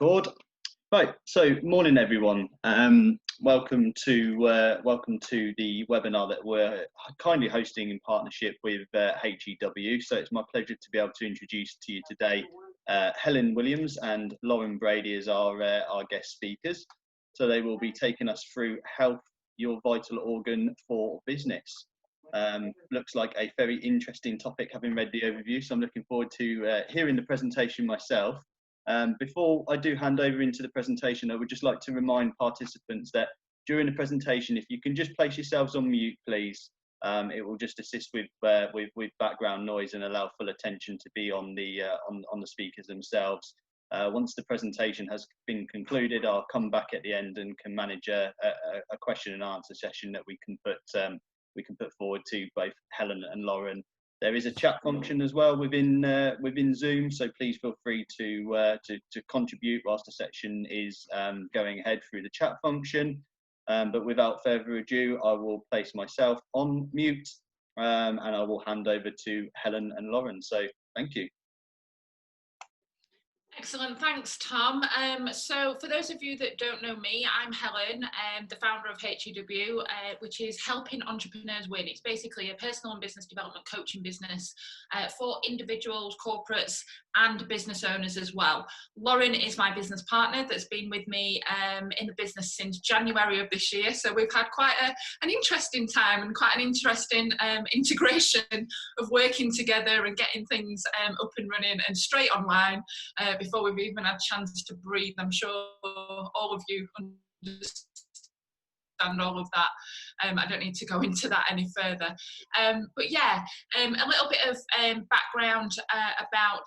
Record. Right, so morning everyone. Welcome to the webinar that we're kindly hosting in partnership with HEW. So it's my pleasure to be able to introduce to you today Helen Williams and Lauren Brady as our guest speakers. So they will be taking us through Health, Your Vital Organ for Business. Looks like a very interesting topic, having read the overview, so I'm looking forward to hearing the presentation myself. Before I do hand over into the presentation, I would just like to remind participants that during the presentation, if you can just place yourselves on mute, please. It will just assist with background noise and allow full attention to be on the speakers themselves. Once the presentation has been concluded, I'll come back at the end and can manage a question and answer session that we can put forward to both Helen and Lauren. There is a chat function as well within Zoom, so please feel free to contribute whilst the section is going ahead through the chat function. But without further ado, I will place myself on mute and I will hand over to Helen and Lauren. So thank you. Excellent, thanks Tom. So for those of you that don't know me, I'm Helen, the founder of HEW, which is Helping Entrepreneurs Win. It's basically a personal and business development coaching business for individuals, corporates and business owners as well. Lauren is my business partner that's been with me in the business since January of this year. So we've had quite an interesting time and quite an interesting integration of working together and getting things up and running and straight online before we've even had a chance to breathe. I'm sure all of you understand all of that. I don't need to go into that any further. But yeah, a little bit of background about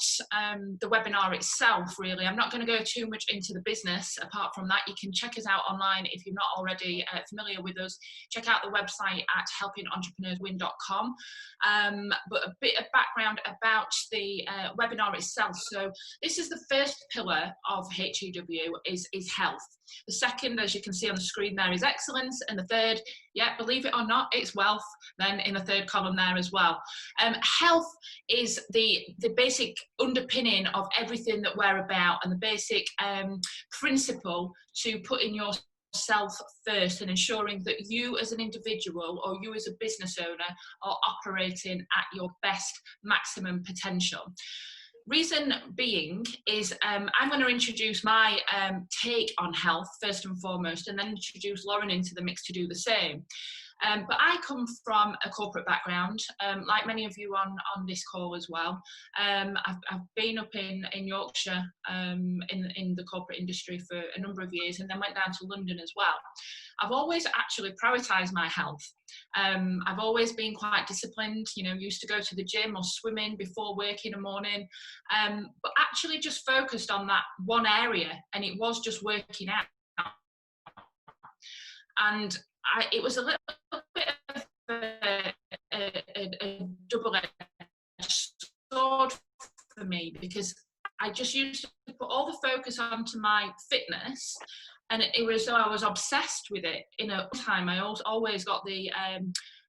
the webinar itself, really. I'm not going to go too much into the business. Apart from that, you can check us out online if you're not already familiar with us. Check out the website at helpingentrepreneurswin.com. But a bit of background about the webinar itself. So this is the first pillar of HEW is health. The second, as you can see on the screen there, is excellence. And the third, yeah, believe it or not, it's wealth, then in the third column there as well. Health is the basic underpinning of everything that we're about, and the basic principle to putting yourself first and ensuring that you as an individual or you as a business owner are operating at your best maximum potential. Reason being is I'm going to introduce my take on health first and foremost, and then introduce Lauren into the mix to do the same. But I come from a corporate background, like many of you on this call as well. I've been up in Yorkshire in the corporate industry for a number of years, and then went down to London as well. I've always actually prioritised my health. I've always been quite disciplined, you know, used to go to the gym or swimming before work in the morning, but actually just focused on that one area, and it was just working out. And it was a little bit of a double-edged sword for me, because I just used to put all the focus onto my fitness, and it was so I was obsessed with it. In a time, I always got the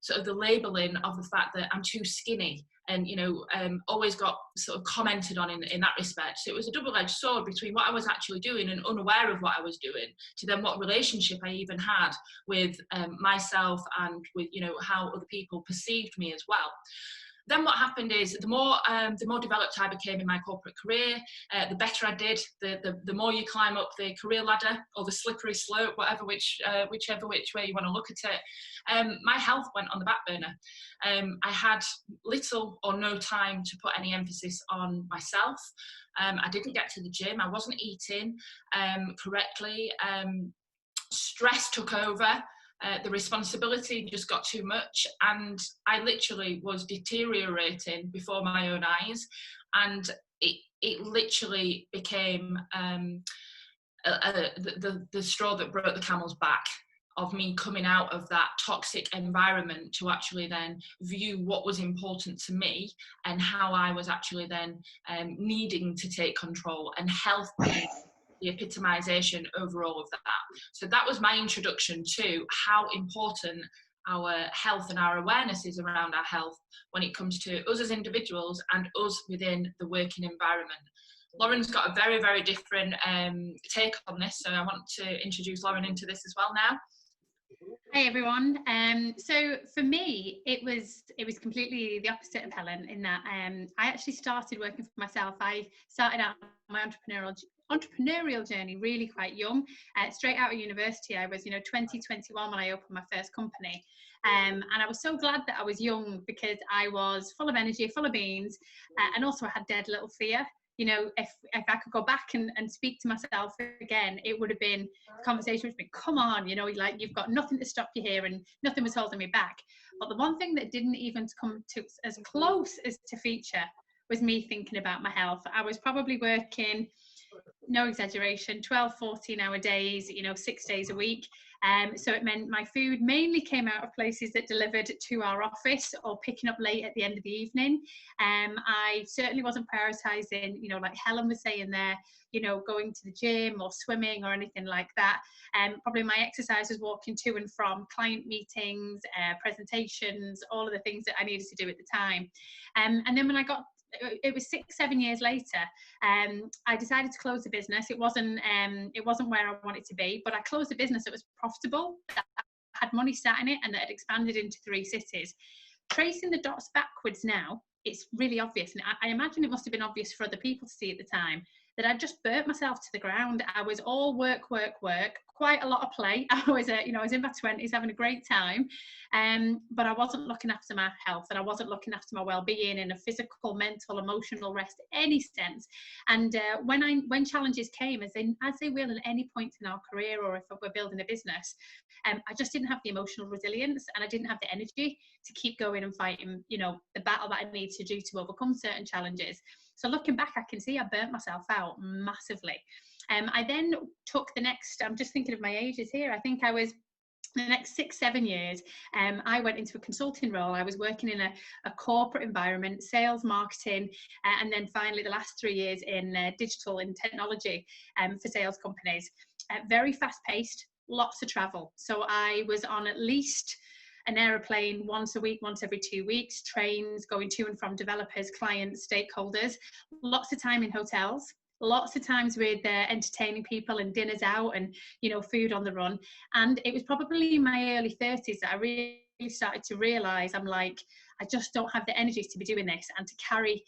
sort of the labeling of the fact that I'm too skinny, and you know, always got sort of commented on in that respect. So it was a double-edged sword between what I was actually doing and unaware of what I was doing, to then what relationship I even had with myself and with, you know, how other people perceived me as well. Then what happened is the more developed I became in my corporate career, the better I did. The more you climb up the career ladder, or the slippery slope, whichever which way you want to look at it, my health went on the back burner. I had little or no time to put any emphasis on myself. I didn't get to the gym. I wasn't eating correctly. Stress took over. The responsibility just got too much, and I literally was deteriorating before my own eyes, and it literally became the straw that broke the camel's back of me coming out of that toxic environment to actually then view what was important to me and how I was actually then needing to take control, and health being the epitomization overall of that. So that was my introduction to how important our health and our awareness is around our health when it comes to us as individuals and us within the working environment. Lauren's got a very, very different take on this, so I want to introduce Lauren into this as well now. Hi everyone. So for me, it was completely the opposite of Helen in that I actually started working for myself. I started out my entrepreneurial journey really quite young. Straight out of university, I was 20, 21 when I opened my first company. And I was so glad that I was young because I was full of energy, full of beans, and also I had dead little fear. If I could go back and speak to myself again, it would have been, the conversation would have been, come on, like you've got nothing to stop you here and nothing was holding me back. But the one thing that didn't even come to as close as to feature was me thinking about my health. I was probably working, no exaggeration, 12, 14-hour days, 6 days a week. So it meant my food mainly came out of places that delivered to our office or picking up late at the end of the evening. I certainly wasn't prioritising, like Helen was saying there, going to the gym or swimming or anything like that. Probably my exercise was walking to and from client meetings, presentations, all of the things that I needed to do at the time. And then when it was 6-7 years later, I decided to close the business. It wasn't where I wanted to be, but I closed a business that was profitable, that had money sat in it, and that had expanded into 3 cities. Tracing the dots backwards now, it's really obvious, and I imagine it must have been obvious for other people to see at the time, that I just burnt myself to the ground. I was all work, quite a lot of play. I was in my 20s having a great time, but I wasn't looking after my health, and I wasn't looking after my well-being in a physical, mental, emotional rest, any sense. And when challenges came, as they will at any point in our career, or if we're building a business, I just didn't have the emotional resilience, and I didn't have the energy to keep going and fighting, the battle that I need to do to overcome certain challenges. So looking back, I can see I burnt myself out massively. I then took the next, I'm just thinking of my ages here, I think I was, the next 6-7 years, I went into a consulting role. I was working in a corporate environment, sales, marketing, and then finally the last 3 years in digital and technology for sales companies. Very fast paced, lots of travel. So I was on at least an aeroplane once a week, once every 2 weeks, trains going to and from developers, clients, stakeholders, lots of time in hotels, lots of times with entertaining people and dinners out and, food on the run. And it was probably in my early 30s that I really started to realise, I'm like, I just don't have the energy to be doing this and to carry,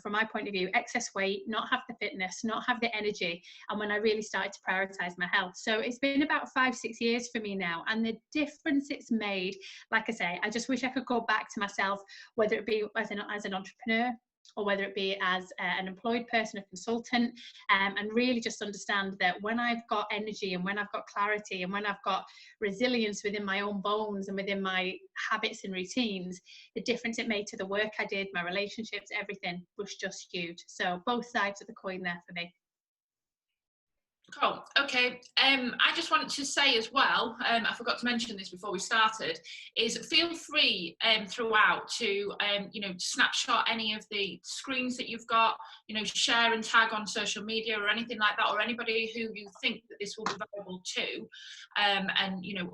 from my point of view, excess weight, not have the fitness, not have the energy. And when I really started to prioritise my health. So it's been about 5-6 years for me now. And the difference it's made, like I say, I just wish I could go back to myself, whether it be as an entrepreneur, or whether it be as an employed person, a consultant, and really just understand that when I've got energy and when I've got clarity and when I've got resilience within my own bones and within my habits and routines, the difference it made to the work I did, my relationships, everything was just huge. So both sides of the coin there for me. Cool. Okay. I just want to say as well, I forgot to mention this before we started, is feel free throughout to, snapshot any of the screens that you've got, share and tag on social media or anything like that, or anybody who you think that this will be valuable to, and,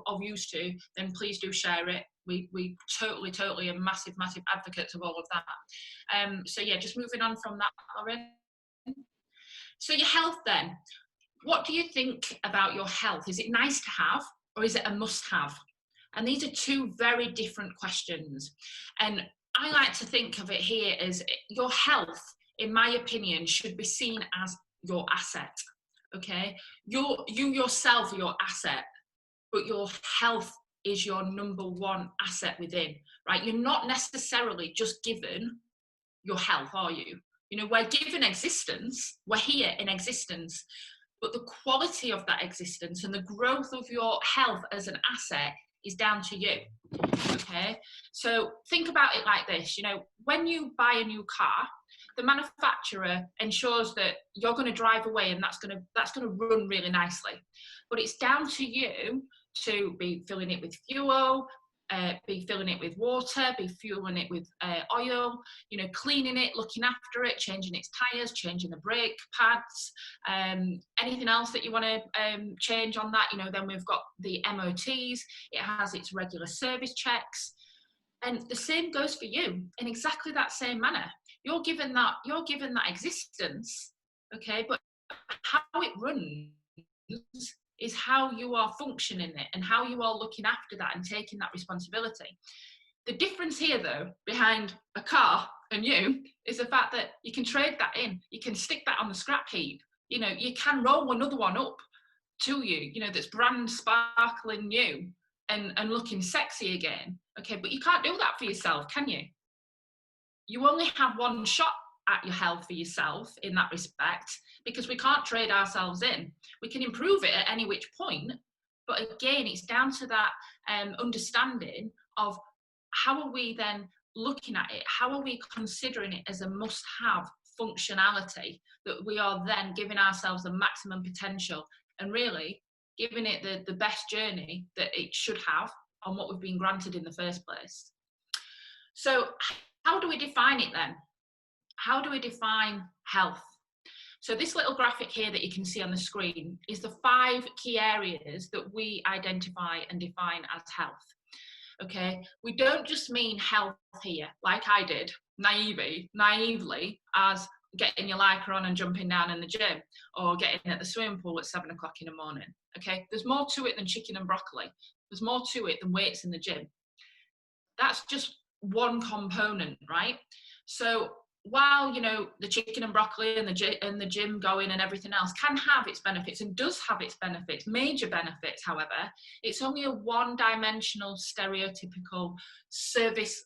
of use to, then please do share it. We totally are massive advocates of all of that. So yeah, just moving on from that, Lauren. So your health then. What do you think about your health? Is it nice to have, or is it a must-have? And these are 2 very different questions. And I like to think of it here as your health, in my opinion, should be seen as your asset. Okay? You yourself are your asset, but your health is your number 1 asset within, right? You're not necessarily just given your health, are you? We're given existence, we're here in existence, but the quality of that existence and the growth of your health as an asset is down to you. Okay, so think about it like this. When you buy a new car, the manufacturer ensures that you're going to drive away and that's going to run really nicely. But it's down to you to be filling it with fuel, be filling it with water, be fueling it with oil, cleaning it, looking after it, changing its tyres, changing the brake pads, anything else that you want to change on that. Then we've got the MOTs, it has its regular service checks. And the same goes for you in exactly that same manner. You're given that existence okay? But how it runs is how you are functioning it and how you are looking after that and taking that responsibility. The difference here, though, behind a car and you, is the fact that you can trade that in. You can stick that on the scrap heap. You know, you can roll another one up to you, you know, that's brand sparkling new and looking sexy again. Okay, but you can't do that for yourself, can you? You only have one shot at your health for yourself in that respect, because we can't trade ourselves in. We can improve it at any which point, but again, it's down to that understanding of how are we then looking at it? How are we considering it as a must-have functionality that we are then giving ourselves the maximum potential and really giving it the best journey that it should have on what we've been granted in the first place? So how do we define it then? How do we define health? So this little graphic here that you can see on the screen is the 5 key areas that we identify and define as health. Okay, we don't just mean health here, like I did, naively, as getting your Lycra on and jumping down in the gym, or getting at the swimming pool at 7 o'clock in the morning. Okay, there's more to it than chicken and broccoli. There's more to it than weights in the gym. That's just one component, right? So while, you know, the chicken and broccoli and the gym going and everything else can have its benefits and does have its benefits, major benefits, however, it's only a one-dimensional, stereotypical surface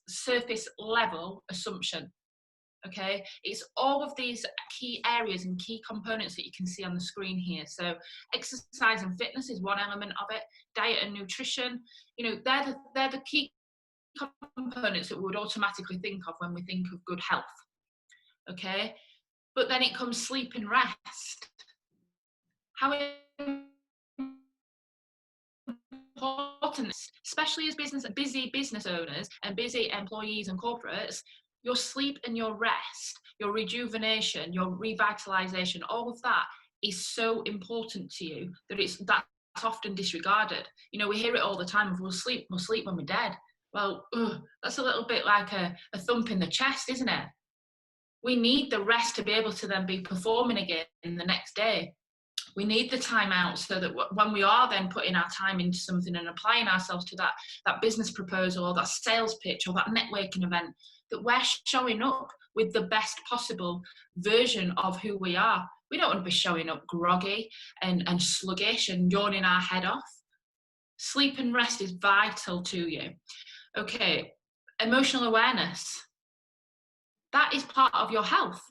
level assumption. Okay, it's all of these key areas and key components that you can see on the screen here. So exercise and fitness is one element of it. Diet and nutrition, you know, they're the key components that we would automatically think of when we think of good health. Okay, but then it comes sleep and rest. How important, especially as busy business owners and busy employees and corporates, your sleep and your rest, your rejuvenation, your revitalization, all of that is so important to you that that's often disregarded. You know, we hear it all the time of we'll sleep when we're dead. Well, that's a little bit like a thump in the chest, isn't it? We need the rest to be able to then be performing again in the next day. We need the time out so that when we are then putting our time into something and applying ourselves to that business proposal or that sales pitch or that networking event, that we're showing up with the best possible version of who we are. We don't want to be showing up groggy and sluggish and yawning our head off. Sleep and rest is vital to you. Okay, emotional awareness. That is part of your health.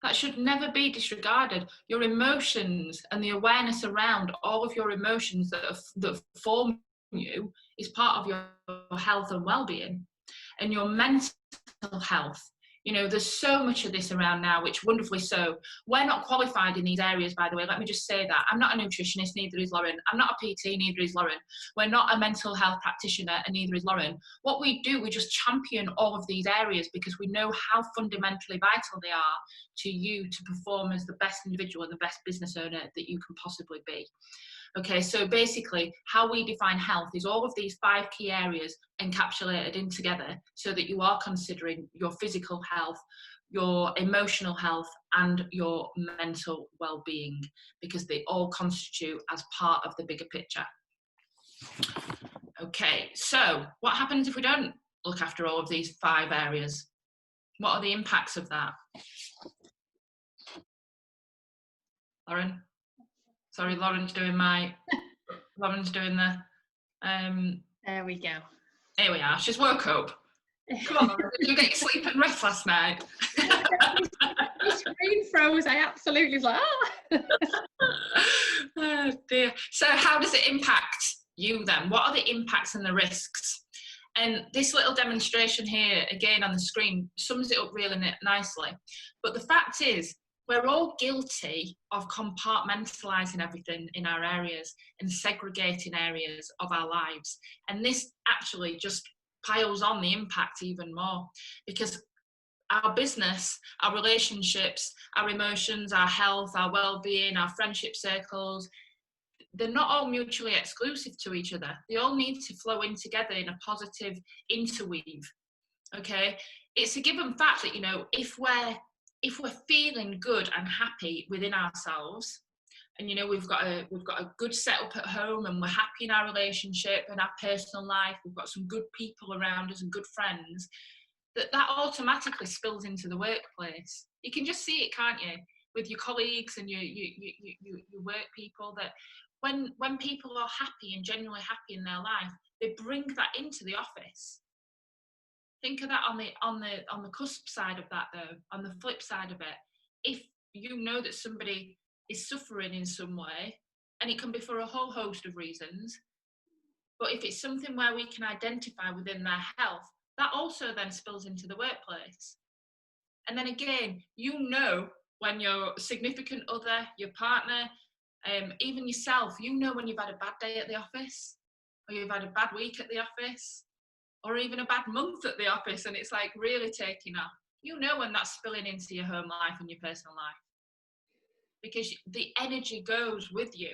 That should never be disregarded. Your emotions and the awareness around all of your emotions that form you is part of your health and well-being. And your mental health. You know, there's so much of this around now, which wonderfully so. We're not qualified in these areas, by the way. Let me just say that. I'm not a nutritionist, neither is Lauren. I'm not a PT, neither is Lauren. We're not a mental health practitioner, and neither is Lauren. What we do, we just champion all of these areas because we know how fundamentally vital they are to you to perform as the best individual and the best business owner that you can possibly be. Okay, so basically how we define health is all of these 5 key areas encapsulated in together so that you are considering your physical health, your emotional health and your mental well-being, because they all constitute as part of the bigger picture. Okay, so what happens if we don't look after all of these 5 areas? What are the impacts of that? Lauren? Sorry, Lauren's doing the, There we go. here we are, she's woke up. Come on, Lauren, did you get your sleep and rest last night? My screen froze, I absolutely was like, Oh dear. So how does it impact you then? What are the impacts and the risks? And this little demonstration here, again on the screen, sums it up really nicely. But the fact is, we're all guilty of compartmentalising everything in our areas and segregating areas of our lives. And this actually just piles on the impact even more, because our business, our relationships, our emotions, our health, our well-being, our friendship circles, they're not all mutually exclusive to each other. They all need to flow in together in a positive interweave. Okay, it's a given fact that, you know, if we're if we're feeling good and happy within ourselves, and you know we've got a good setup at home, and we're happy in our relationship and our personal life, we've got some good people around us and good friends, that automatically spills into the workplace. You can just see it, can't you, with your colleagues and your work people, that when people are happy and genuinely happy in their life, they bring that into the office. Think of that on the cusp side of that, though, on the flip side of it. If you know that somebody is suffering in some way, and it can be for a whole host of reasons, but if it's something where we can identify within their health, that also then spills into the workplace. And then again, you know when your significant other, your partner, even yourself, you know when you've had a bad day at the office, or you've had a bad week at the office, or even a bad month at the office, and it's like really taking off. You know when that's spilling into your home life and your personal life, because the energy goes with you,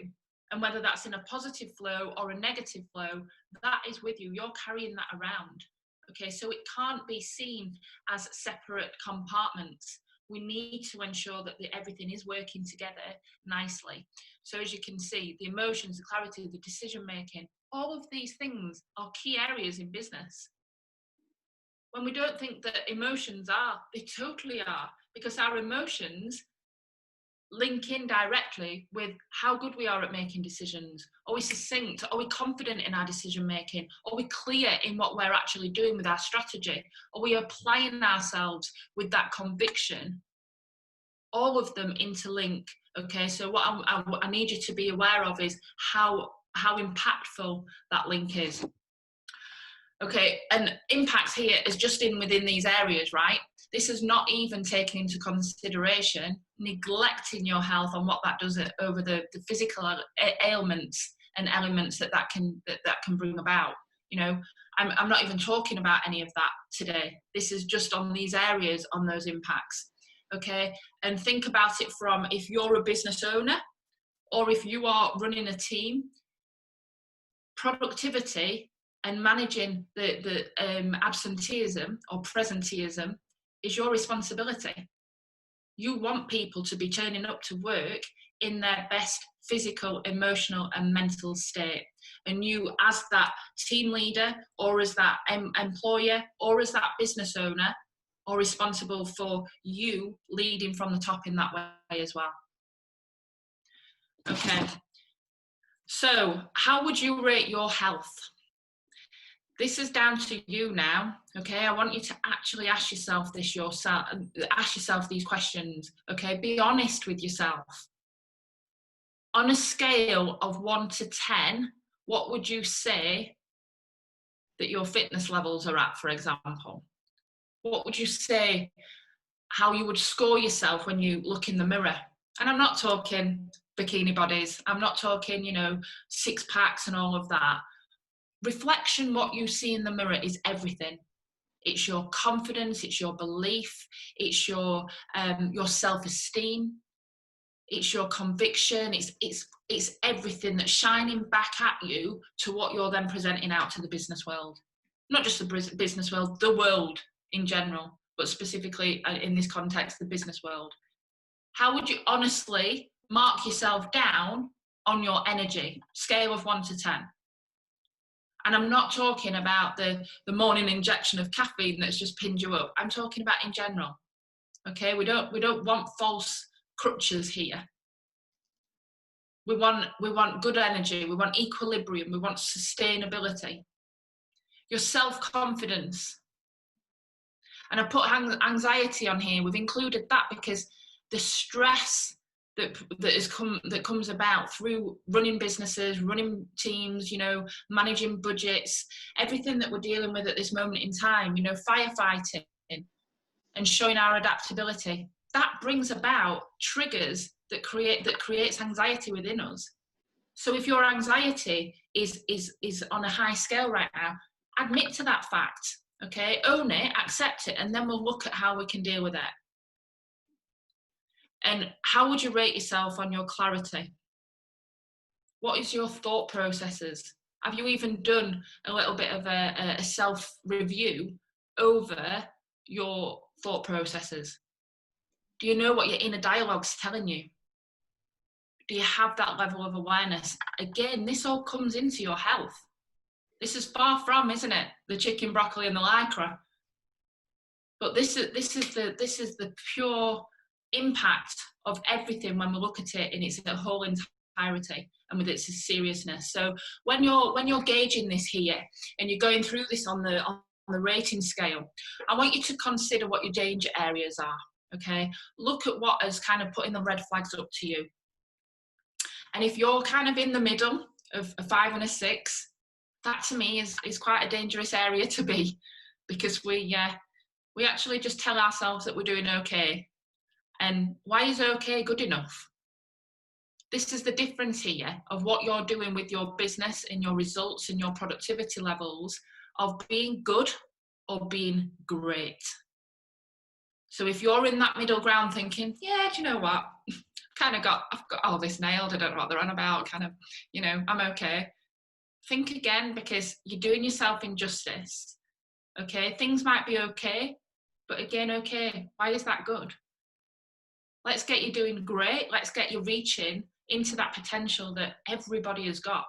and whether that's in a positive flow or a negative flow, that is with you. You're carrying that around. Okay, so it can't be seen as separate compartments. We need to ensure that everything is working together nicely. So as you can see, the emotions, the clarity, the decision making, all of these things are key areas in business. When we don't think that emotions are, they totally are, because our emotions link in directly with how good we are at making decisions. Are we succinct? Are we confident in our decision making? Are we clear in what we're actually doing with our strategy? Are we applying ourselves with that conviction? All of them interlink. Okay, so what I need you to be aware of is how impactful that link is. Okay, and impacts here is just within these areas, right? This is not even taking into consideration neglecting your health and what that does over the physical ailments and elements that can bring about. You know, I'm not even talking about any of that today. This is just on these areas, on those impacts. Okay, and think about it from, if you're a business owner or if you are running a team, productivity and managing the absenteeism or presenteeism is your responsibility. You want people to be turning up to work in their best physical, emotional and mental state. And you, as that team leader or as that employer or as that business owner, are responsible for you leading from the top in that way as well. Okay. So how would you rate your health? This is down to you now, okay? I want you to actually ask yourself these questions, okay? Be honest with yourself. On a scale of 1 to 10, what would you say that your fitness levels are at, for example? What would you say, how you would score yourself when you look in the mirror? And I'm not talking bikini bodies. I'm not talking, you know, six packs and all of that. Reflection, what you see in the mirror is everything. It's your confidence, it's your belief, it's your self-esteem, it's your conviction, it's everything that's shining back at you to what you're then presenting out to the business world. Not just the business world, the world in general, but specifically in this context, the business world. How would you honestly mark yourself down on your energy, scale of 1 to 10? And I'm not talking about the morning injection of caffeine that's just pinned you up. I'm talking about in general. Okay, we don't want false crutches here. We want good energy. We want equilibrium. We want sustainability. Your self-confidence. And I put anxiety on here. We've included that because the stress that comes about through running businesses, running teams, you know, managing budgets, everything that we're dealing with at this moment in time, you know, firefighting and showing our adaptability, that brings about triggers that creates anxiety within us. So if your anxiety is on a high scale right now, admit to that fact, okay? Own it, accept it, and then we'll look at how we can deal with it. And how would you rate yourself on your clarity? What is your thought processes? Have you even done a little bit of a self-review over your thought processes? Do you know what your inner dialogue's telling you? Do you have that level of awareness? Again, this all comes into your health. This is far from, isn't it, the chicken, broccoli and the lycra? But this is the pure impact of everything when we look at it in its whole entirety and with its seriousness. So when you're gauging this here and you're going through this on the rating scale, I want you to consider what your danger areas are. Okay, look at what is kind of putting the red flags up to you. And if you're kind of in the middle of a 5 and a 6, that to me is quite a dangerous area to be, because we actually just tell ourselves that we're doing okay. And why is okay good enough? This is the difference here of what you're doing with your business and your results and your productivity levels of being good or being great. So if you're in that middle ground thinking, yeah, do you know what? I've got all this nailed. I don't know what they're on about. Kind of, I'm okay. Think again, because you're doing yourself injustice. Okay, things might be okay, but again, okay, why is that good? Let's get you doing great. Let's get you reaching into that potential that everybody has got.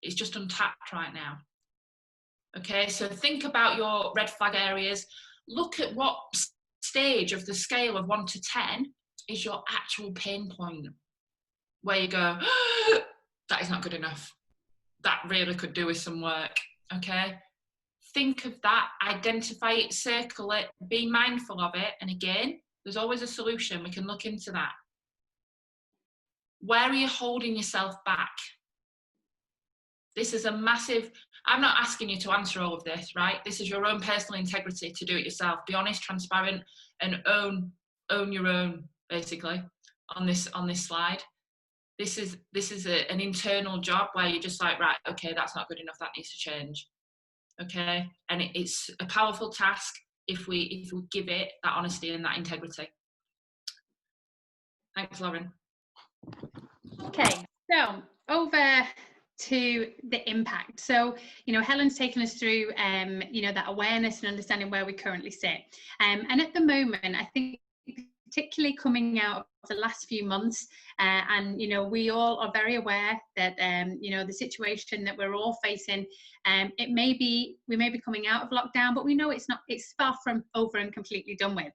It's just untapped right now. Okay, so think about your red flag areas. Look at what stage of the scale of 1 to 10 is your actual pain point, where you go, oh, that is not good enough. That really could do with some work. Okay, think of that, identify it, circle it, be mindful of it. And again, there's always a solution. We can look into that. Where are you holding yourself back? This is a massive, I'm not asking you to answer all of this, right? This is your own personal integrity to do it yourself. Be honest, transparent, and own your own, basically, on this slide. This is an internal job where you're just like, right, okay, that's not good enough, that needs to change. Okay, and it's a powerful task if we give it that honesty and that integrity. Thanks, Lauren. Okay, so over to the impact. So, Helen's taken us through, that awareness and understanding where we currently sit. And at the moment, I think particularly coming out of the last few months, and we all are very aware that the situation that we're all facing, we may be coming out of lockdown, but we know it's far from over and completely done with.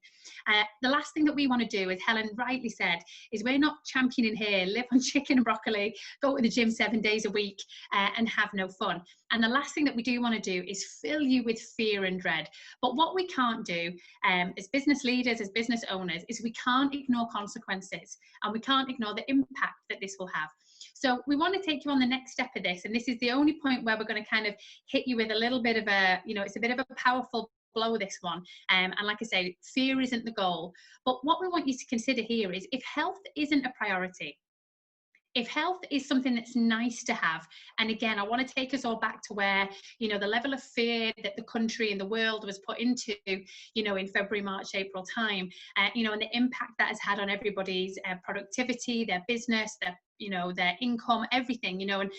The last thing that we want to do, as Helen rightly said, is we're not championing here live on chicken and broccoli, go to the gym 7 days a week, and have no fun. And the last thing that we do want to do is fill you with fear and dread. But what we can't do as business leaders, as business owners, is we can't ignore consequences, and we can't ignore the impact that this will have. So we want to take you on the next step of this, and this is the only point where we're going to kind of hit you with a little bit of a, it's a bit of a powerful blow, this one. And like I say, fear isn't the goal. But what we want you to consider here is, if health isn't a priority, if health is something that's nice to have, and again, I want to take us all back to where, the level of fear that the country and the world was put into, in February, March, April time, and the impact that has had on everybody's productivity, their business, their income, everything, and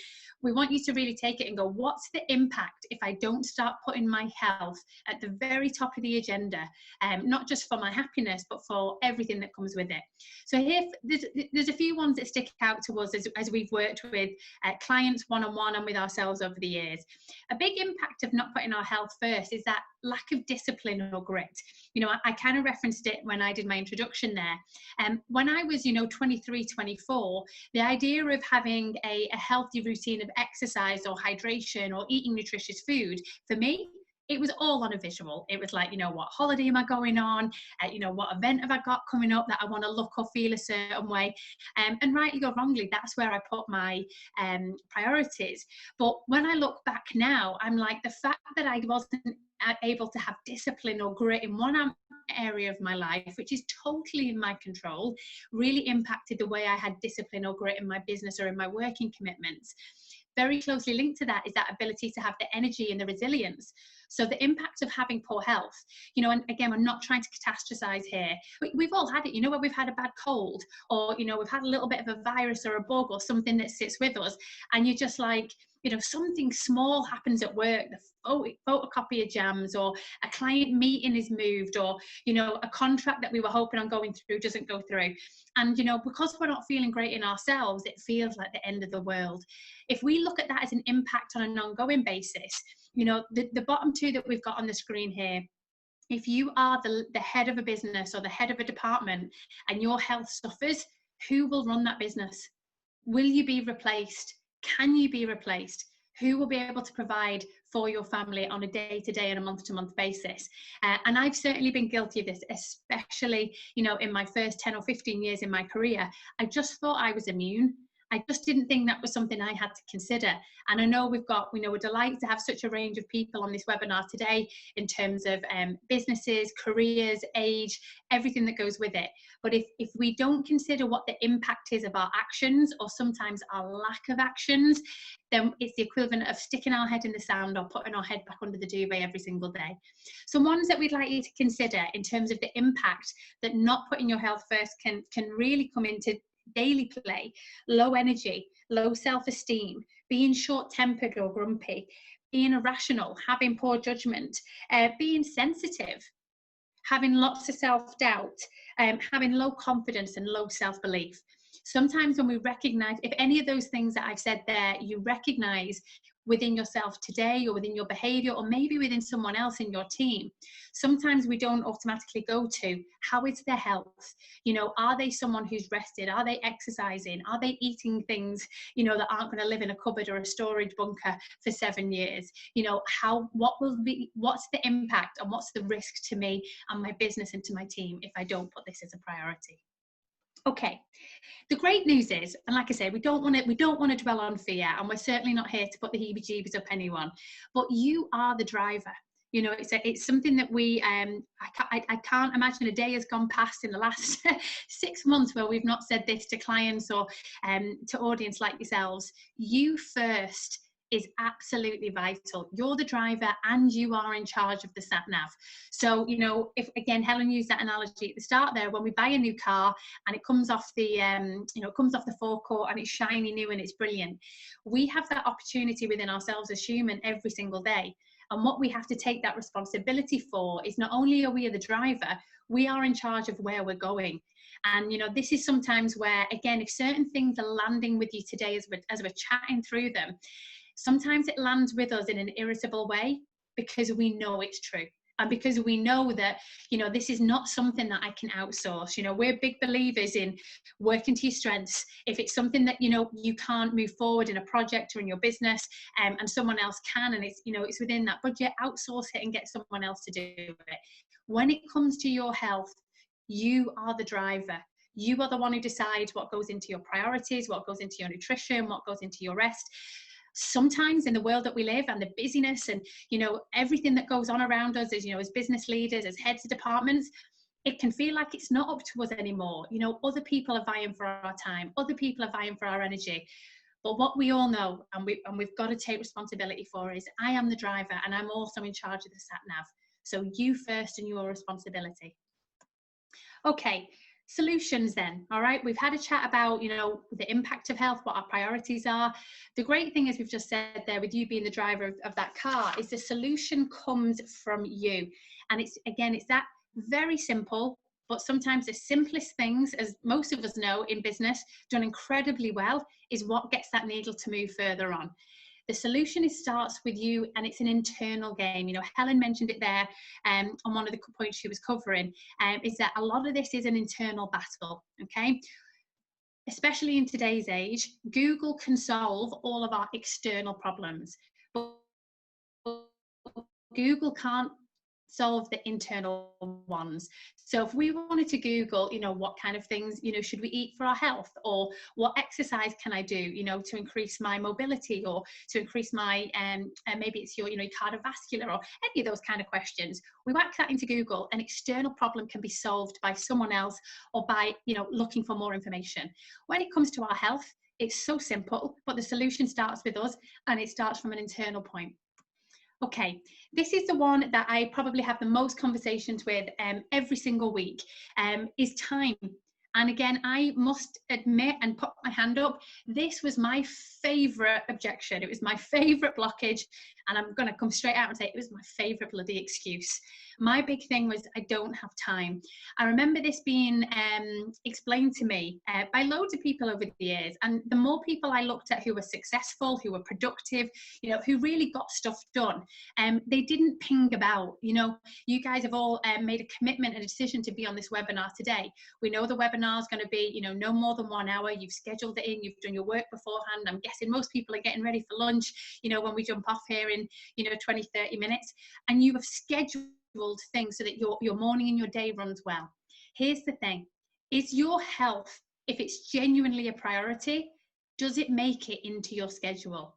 we want you to really take it and go, what's the impact if I don't start putting my health at the very top of the agenda, not just for my happiness, but for everything that comes with it. So here, there's a few ones that stick out to us as we've worked with clients one-on-one and with ourselves over the years. A big impact of not putting our health first is that lack of discipline or grit. I kind of referenced it when I did my introduction there. When I was, 23, 24, the idea of having a healthy routine of exercise or hydration or eating nutritious food, for me, it was all on a visual. It was like, what holiday am I going on? What event have I got coming up that I want to look or feel a certain way? And rightly or wrongly, that's where I put my priorities. But when I look back now, I'm like, the fact that I wasn't able to have discipline or grit in one area of my life, which is totally in my control, really impacted the way I had discipline or grit in my business or in my working commitments. Very closely linked to that is that ability to have the energy and the resilience. So the impact of having poor health, and again, I'm not trying to catastrophize here. We've all had it, where we've had a bad cold, or, we've had a little bit of a virus or a bug or something that sits with us, and you're just like, you know, something small happens at work, the photocopier jams, or a client meeting is moved, or, you know, a contract that we were hoping on going through doesn't go through. And, you know, because we're not feeling great in ourselves, it feels like the end of the world. If we look at that as an impact on an ongoing basis, you know, the bottom two that we've got on the screen here, if you are the head of a business or the head of a department and your health suffers, who will run that business? Will you be replaced? Can you be replaced? Who will be able to provide for your family on a day-to-day and a month-to-month basis? And I've certainly been guilty of this, especially, you know, in my first 10 or 15 years in my career. I just thought I was immune. I just didn't think that was something I had to consider. And I know we're delighted to have such a range of people on this webinar today in terms of businesses, careers, age, everything that goes with it. But if we don't consider what the impact is of our actions, or sometimes our lack of actions, then it's the equivalent of sticking our head in the sand or putting our head back under the duvet every single day. Some ones that we'd like you to consider in terms of the impact that not putting your health first can really come into daily play: low energy, low self-esteem, being short-tempered or grumpy, being irrational, having poor judgment, being sensitive, having lots of self-doubt, having low confidence and low self-belief. Sometimes when we recognize, if any of those things that I've said there, you recognize within yourself today, or within your behavior, or maybe within someone else in your team, sometimes we don't automatically go to, how is their health? You know, are they someone who's rested? Are they exercising? Are they eating things, you know, that aren't going to live in a cupboard or a storage bunker for 7 years? You know, what's the impact and what's the risk to me and my business and to my team if I don't put this as a priority? Okay, the great news is, and like I say, we don't want to dwell on fear, and we're certainly not here to put the heebie-jeebies up anyone, but you are the driver. You know, it's something that we, I can't imagine a day has gone past in the last 6 months where we've not said this to clients or to audience like yourselves. You first is absolutely vital. You're the driver and you are in charge of the sat nav. So, you know, if again, Helen used that analogy at the start there, when we buy a new car and it comes off the, you know, it comes off the forecourt and it's shiny new and it's brilliant. We have that opportunity within ourselves as human every single day. And what we have to take that responsibility for is, not only are we the driver, we are in charge of where we're going. And, you know, this is sometimes where, again, if certain things are landing with you today as we're chatting through them, sometimes it lands with us in an irritable way because we know it's true. And because we know that, you know, this is not something that I can outsource. You know, we're big believers in working to your strengths. If it's something that, you know, you can't move forward in a project or in your business, and someone else can, and it's, you know, it's within that budget, outsource it and get someone else to do it. When it comes to your health, you are the driver. You are the one who decides what goes into your priorities, what goes into your nutrition, what goes into your rest. Sometimes in the world that we live and the busyness and, you know, everything that goes on around us as, you know, as business leaders, as heads of departments, it can feel like it's not up to us anymore. You know, other people are vying for our time, other people are vying for our energy. But what we all know, and we've got to take responsibility for, is I am the driver and I'm also in charge of the sat nav. So you first and your responsibility. Okay. Solutions then. All right, we've had a chat about, you know, the impact of health, what our priorities are. The great thing, as we've just said there, with you being the driver of that car, is the solution comes from you. And it's, again, it's that very simple, but sometimes the simplest things, as most of us know in business, done incredibly well, is what gets that needle to move further on. The solution starts with you, and it's an internal game. You know, Helen mentioned it there on one of the points she was covering, is that a lot of this is an internal battle, okay? Especially in today's age, Google can solve all of our external problems, but Google can't solve the internal ones. So if we wanted to Google, you know, what kind of things, you know, should we eat for our health, or what exercise can I do, you know, to increase my mobility, or to increase my, maybe it's your, you know, cardiovascular, or any of those kind of questions, we whack that into Google. An external problem can be solved by someone else, or by, you know, looking for more information. When it comes to our health, it's so simple, but the solution starts with us, and it starts from an internal point. Okay, this is the one that I probably have the most conversations with every single week, is time. And again, I must admit and put my hand up, this was my favourite objection. It was my favourite blockage. And I'm going to come straight out and say it was my favourite bloody excuse. My big thing was I don't have time. I remember this being explained to me by loads of people over the years. And the more people I looked at who were successful, who were productive, you know, who really got stuff done, they didn't ping about. You know, you guys have all made a commitment and a decision to be on this webinar today. We know the webinar is going to be, you know, no more than 1 hour. You've scheduled it in, you've done your work beforehand. I'm guessing most people are getting ready for lunch, you know, when we jump off here in, you know, 20, 30 minutes. And you have scheduled things so that your morning and your day runs well. Here's the thing. Is your health, if it's genuinely a priority, does it make it into your schedule?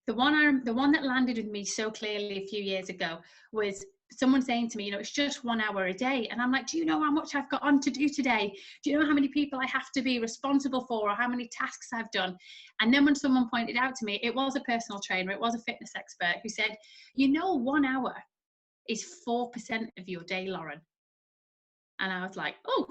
The one that landed with me so clearly a few years ago was someone saying to me, you know, it's just 1 hour a day. And I'm like, do you know how much I've got on to do today? Do you know how many people I have to be responsible for, or how many tasks I've done? And then when someone pointed out to me, it was a personal trainer, it was a fitness expert who said, you know, 1 hour is 4% of your day, Lauren. And I was like, oh,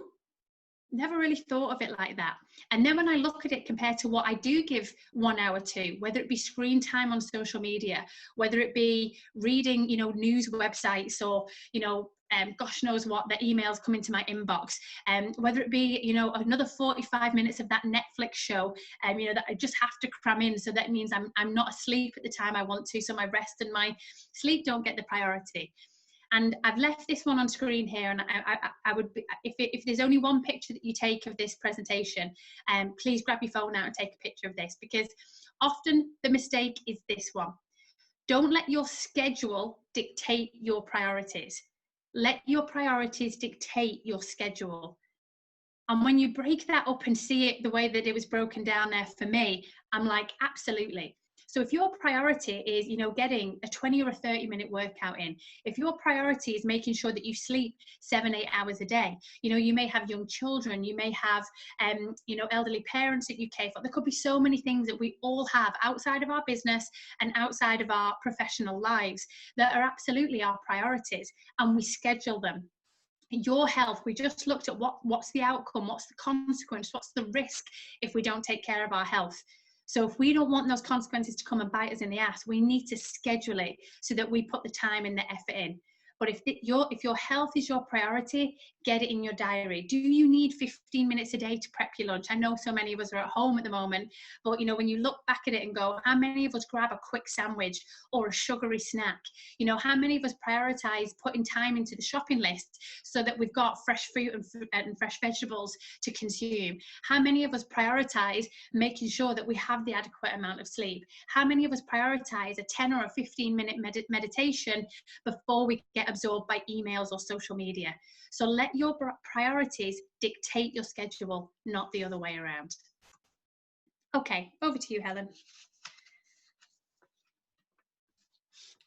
never really thought of it like that. And then when I look at it compared to what I do give 1 hour to, whether it be screen time on social media, whether it be reading, you know, news websites, or, you know, gosh knows what, the emails come into my inbox, whether it be, you know, another 45 minutes of that Netflix show, you know, that I just have to cram in, so that means I'm not asleep at the time I want to, so my rest and my sleep don't get the priority. And I've left this one on screen here, and I would be, if there's only one picture that you take of this presentation, please grab your phone out and take a picture of this, because often the mistake is this one. Don't let your schedule dictate your priorities. Let your priorities dictate your schedule. And when you break that up and see it the way that it was broken down there for me, I'm like, absolutely. So if your priority is, you know, getting a 20 or a 30-minute workout in, if your priority is making sure that you sleep 7-8 hours a day, you know, you may have young children, you may have, you know, elderly parents that you care for. There could be so many things that we all have outside of our business and outside of our professional lives that are absolutely our priorities, and we schedule them. Your health, we just looked at what's the outcome, what's the consequence, what's the risk if we don't take care of our health. So if we don't want those consequences to come and bite us in the ass, we need to schedule it so that we put the time and the effort in. But if your health is your priority, get it in your diary. Do you need 15 minutes a day to prep your lunch? I know so many of us are at home at the moment, but you know, when you look back at it and go, how many of us grab a quick sandwich or a sugary snack? You know, how many of us prioritize putting time into the shopping list so that we've got fresh fruit and fresh vegetables to consume? How many of us prioritize making sure that we have the adequate amount of sleep? How many of us prioritize a 10 or a 15-minute meditation before we get absorbed by emails or social media? So let your priorities dictate your schedule, not the other way around. Okay, over to you, Helen.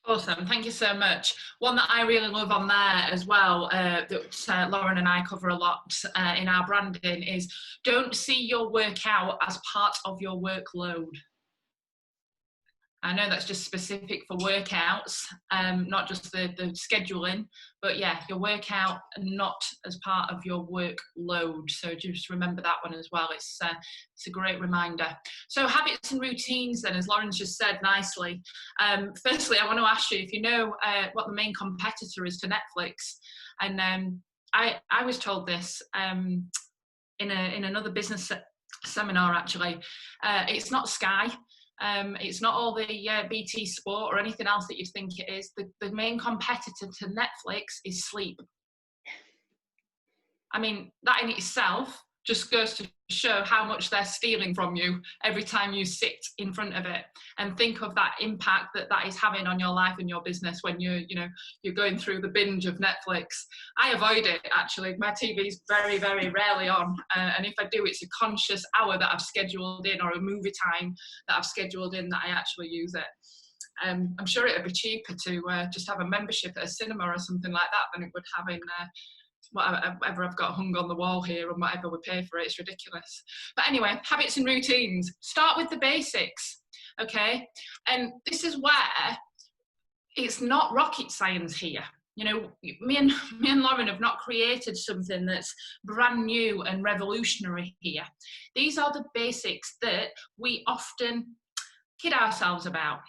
Awesome, thank you so much. One that I really love on there as well, that Lauren and I cover a lot in our branding, is don't see your workout as part of your workload. I know that's just specific for workouts, not just the scheduling, but yeah, your workout not as part of your workload. So just remember that one as well. It's a great reminder. So habits and routines then, as Lauren's just said nicely. Firstly, I want to ask you if you know what the main competitor is to Netflix. And I was told this in another business seminar actually. It's not Sky. It's not all the BT Sport or anything else that you think it is. The main competitor to Netflix is sleep. I mean, that in itself just goes to show how much they're stealing from you every time you sit in front of it, and think of that impact that is having on your life and your business when you're going through the binge of Netflix. I avoid it actually. My TV is very, very rarely on, and if I do, it's a conscious hour that I've scheduled in, or a movie time that I've scheduled in, that I actually use it. I'm sure it would be cheaper to just have a membership at a cinema or something like that than it would having whatever I've got hung on the wall here and whatever we pay for it. It's ridiculous. But anyway, habits and routines. Start with the basics, okay? And this is where it's not rocket science here. You know, me and Lauren have not created something that's brand new and revolutionary here. These are the basics that we often kid ourselves about.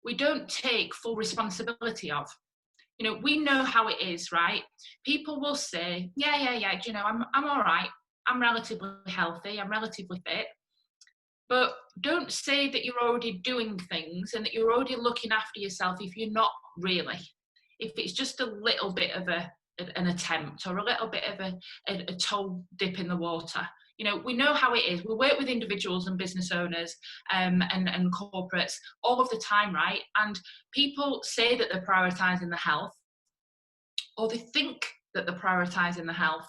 We don't take full responsibility of. You know, we know how it is, right? People will say, yeah, you know, I'm all right. I'm relatively healthy. I'm relatively fit. But don't say that you're already doing things and that you're already looking after yourself if you're not really. If it's just a little bit of an attempt or a little bit of a toe dip in the water. You know, we know how it is. We work with individuals and business owners and corporates all of the time, right? And people say that they're prioritising the health, or they think that they're prioritising the health,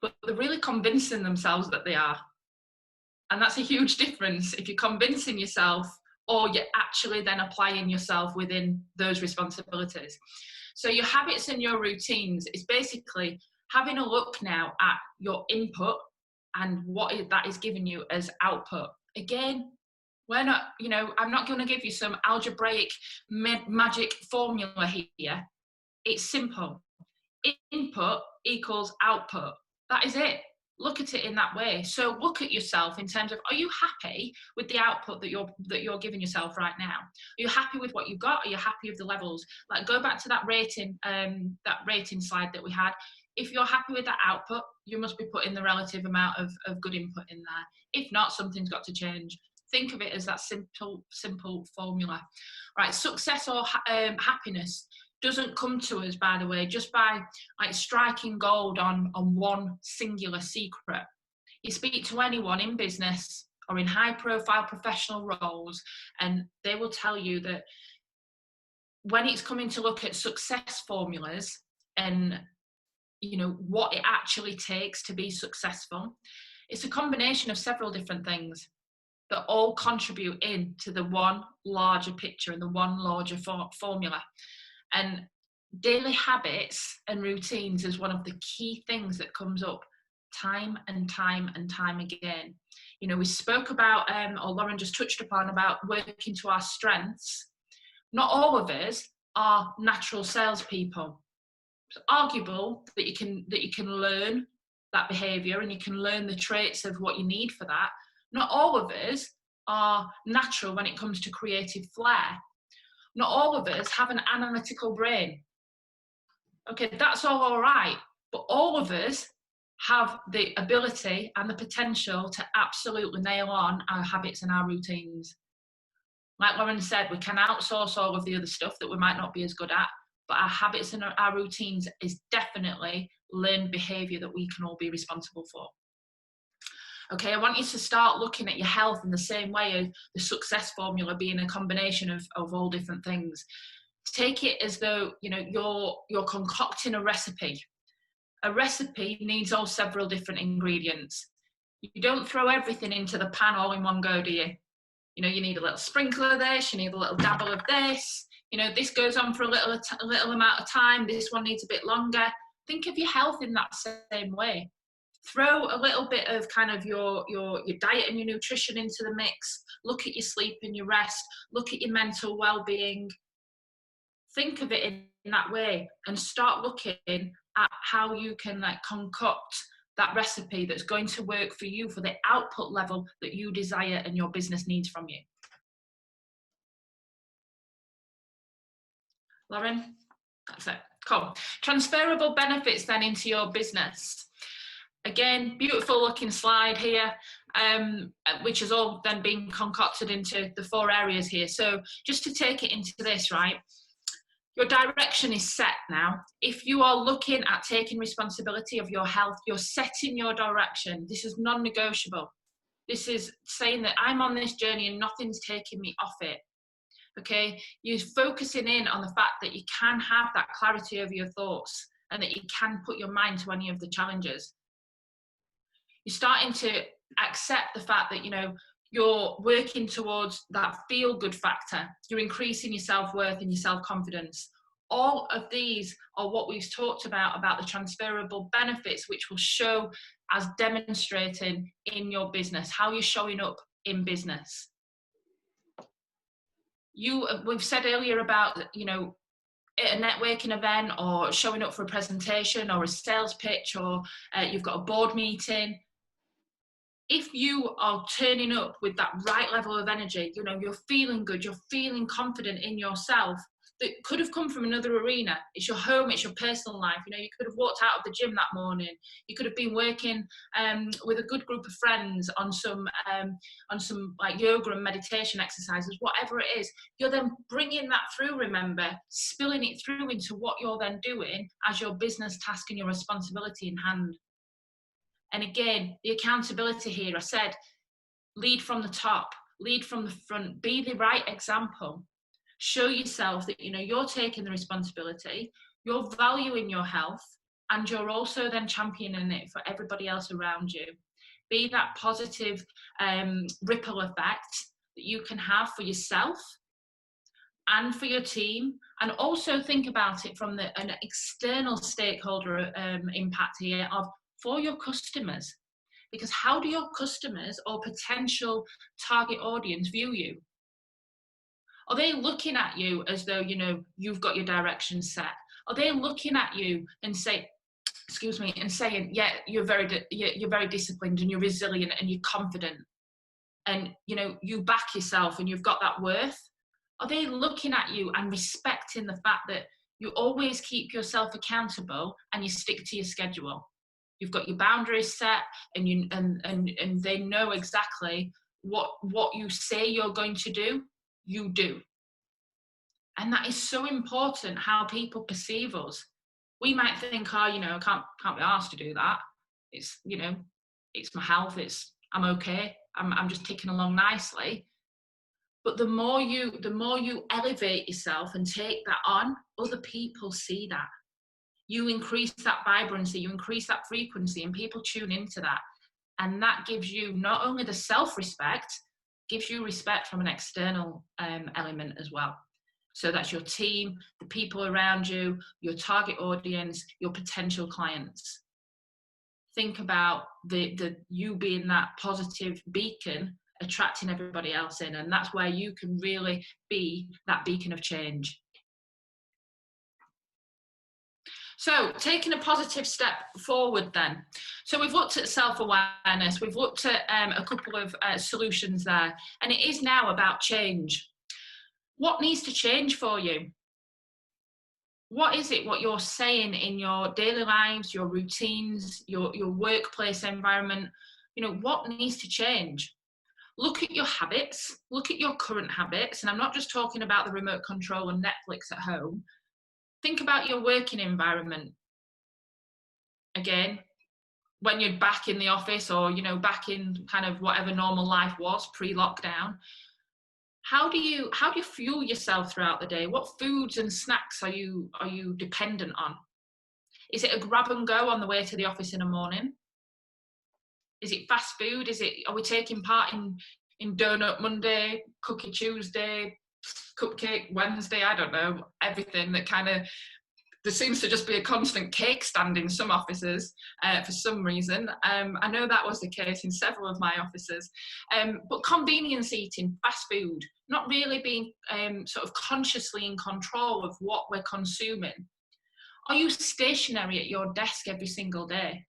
but they're really convincing themselves that they are. And that's a huge difference if you're convincing yourself or you're actually then applying yourself within those responsibilities. So your habits and your routines is basically having a look now at your input and what that is giving you as output. Again, we're not, you know, I'm not going to give you some algebraic magic formula here. It's simple. Input equals output. That is it. Look at it in that way. So look at yourself in terms of, are you happy with the output that you're giving yourself right now? Are you happy with what you've got? Are you happy with the levels? Like, go back to that rating slide that we had. If you're happy with that output, you must be putting the relative amount of good input in there. If not, something's got to change. Think of it as that simple formula. Right, success or happiness doesn't come to us, by the way, just by like striking gold on one singular secret. You speak to anyone in business or in high profile professional roles, and they will tell you that when it's coming to look at success formulas and, you know, what it actually takes to be successful, it's a combination of several different things that all contribute into the one larger picture and the one larger formula. And daily habits and routines is one of the key things that comes up time and time and time again. You know, we spoke about, or Lauren just touched upon, about working to our strengths. Not all of us are natural salespeople. It's arguable that you can learn that behaviour and you can learn the traits of what you need for that. Not all of us are natural when it comes to creative flair. Not all of us have an analytical brain. Okay, that's all right, but all of us have the ability and the potential to absolutely nail on our habits and our routines. Like Lauren said, we can outsource all of the other stuff that we might not be as good at, but our habits and our routines is definitely learned behaviour that we can all be responsible for. Okay, I want you to start looking at your health in the same way as the success formula being a combination of all different things. Take it as though, you know, you're concocting a recipe. A recipe needs all several different ingredients. You don't throw everything into the pan all in one go, do you? You know, you need a little sprinkle of this, you need a little dabble of this. You know, this goes on for a little amount of time. This one needs a bit longer. Think of your health in that same way. Throw a little bit of kind of your diet and your nutrition into the mix. Look at your sleep and your rest. Look at your mental well-being. Think of it in that way and start looking at how you can like concoct that recipe that's going to work for you for the output level that you desire and your business needs from you. Lauren, that's it. Cool. Transferable benefits then into your business. Again, beautiful looking slide here, which has all then been concocted into the 4 areas here. So just to take it into this, right? Your direction is set now. If you are looking at taking responsibility of your health, you're setting your direction. This is non-negotiable. This is saying that I'm on this journey and nothing's taking me off it. Okay, you're focusing in on the fact that you can have that clarity over your thoughts and that you can put your mind to any of the challenges. You're starting to accept the fact that, you know, you're working towards that feel-good factor. You're increasing your self-worth and your self-confidence. All of these are what we've talked about the transferable benefits, which will show as demonstrating in your business, how you're showing up in business. We've said earlier about, you know, at a networking event, or showing up for a presentation or a sales pitch, or you've got a board meeting, if you are turning up with that right level of energy, you know, you're feeling good, you're feeling confident in yourself, that could have come from another arena. It's your home, it's your personal life. You know, you could have walked out of the gym that morning. You could have been working with a good group of friends on some like yoga and meditation exercises, whatever it is. You're then bringing that through, remember, spilling it through into what you're then doing as your business task and your responsibility in hand. And again, the accountability here, I said, lead from the top, lead from the front, be the right example. Show yourself that, you know, you're taking the responsibility, you're valuing your health, and you're also then championing it for everybody else around you. Be that positive ripple effect that you can have for yourself and for your team, and also think about it from an external stakeholder impact here of for your customers. Because how do your customers or potential target audience view you? Are they looking at you as though, you know, you've got your direction set? Are they looking at you and saying, yeah, you're very disciplined and you're resilient and you're confident and, you know, you back yourself and you've got that worth? Are they looking at you and respecting the fact that you always keep yourself accountable and you stick to your schedule? You've got your boundaries set, and you and they know exactly what you say you're going to do, you do. And that is so important, how people perceive us. We might think, oh, you know, I can't be asked to do that. It's, you know, it's my health, I'm okay, I'm just ticking along nicely. But the more you elevate yourself and take that on, other people see that. You increase that vibrancy, you increase that frequency, and people tune into that. And that gives you not only the self-respect, gives you respect from an external element as well. So that's your team, the people around you, your target audience, your potential clients. Think about the you being that positive beacon, attracting everybody else in, and that's where you can really be that beacon of change. So taking a positive step forward then. So we've looked at self-awareness, we've looked at a couple of solutions there, and it is now about change. What needs to change for you? What is it, what you're saying in your daily lives, your routines, your workplace environment? You know, what needs to change? Look at your habits, look at your current habits, and I'm not just talking about the remote control and Netflix at home. Think about your working environment. Again, when you're back in the office, or, you know, back in kind of whatever normal life was pre-lockdown, how do you fuel yourself throughout the day? What foods and snacks are you dependent on? Is it a grab and go on the way to the office in the morning? Is it fast food? Are we taking part in Donut Monday, Cookie Tuesday, Cupcake Wednesday? I don't know, everything that kind of, there seems to just be a constant cake stand in some offices for some reason. I know that was the case in several of my offices. But convenience eating, fast food, not really being sort of consciously in control of what we're consuming. Are you stationary at your desk every single day?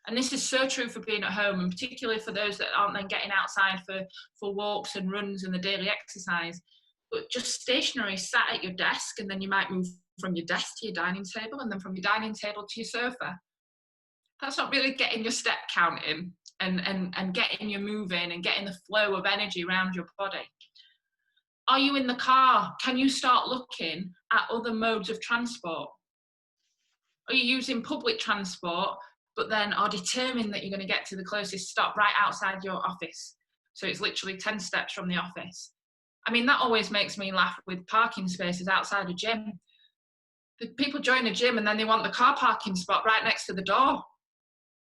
And this is so true for being at home, and particularly for those that aren't then getting outside for walks and runs and the daily exercise. But just stationary, sat at your desk, and then you might move from your desk to your dining table, and then from your dining table to your sofa. That's not really getting your step count in and getting you moving and getting the flow of energy around your body. Are you in the car? Can you start looking at other modes of transport? Are you using public transport, but then are determined that you're going to get to the closest stop right outside your office? So it's literally 10 steps from the office. I mean, that always makes me laugh with parking spaces outside a gym. The people join a gym and then they want the car parking spot right next to the door.